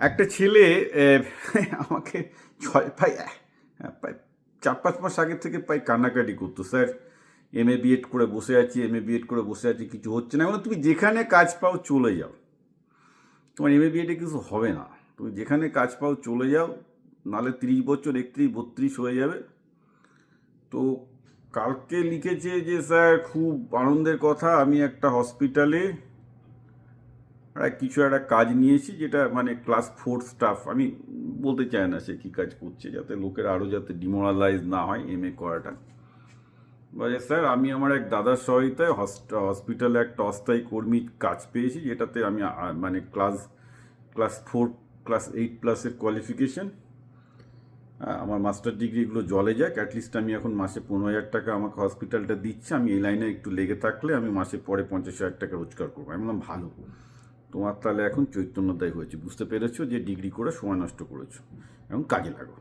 একটা ছেলে আমাকে প্রায় 4-5 মাস আগের থেকে প্রায় কান্নাকাটি করতো, স্যার এমএ বিএড করে বসে আছি, কিছু হচ্ছে না। মানে তুমি যেখানে কাজ পাও চলে যাও, তোমার এমএ বিএডে কিছু হবে না, তুমি যেখানে কাজ পাও চলে যাও, নাহলে 30 বছর 31-32 হয়ে যাবে। তো কালকে লিখেছে যে স্যার খুব আনন্দের কথা, আমি একটা হসপিটালে কিছু একটা কাজ নিয়েছি, যেটা মানে ক্লাস 4 স্টাফ। আমি বলতে চাই না সে কী কাজ করছে, যাতে লোকের আরও যাতে ডিমোরালাইজ না হয় এমএ করাটা। বলে স্যার আমি আমার এক দাদার সহায়তায় হসপিটালে একটা অস্থায়ী কর্মী কাজ পেয়েছি, যেটাতে আমি মানে ক্লাস 4 ক্লাস 8+ কোয়ালিফিকেশন, আমার মাস্টার ডিগ্রিগুলো জলে যাক, অ্যাটলিস্ট আমি এখন মাসে 15,000 টাকা আমাকে হসপিটালটা দিচ্ছে, আমি এই লাইনে একটু লেগে থাকলে আমি মাসে পরে 50,000 টাকা রোজগার করবো। আমি বললাম ভালো, তোমার তাহলে এখন চৈতন্যদায়ী হয়েছে, বুঝতে পেরেছো যে ডিগ্রি করে সময় নষ্ট করেছো, এখন কাজে লাগো।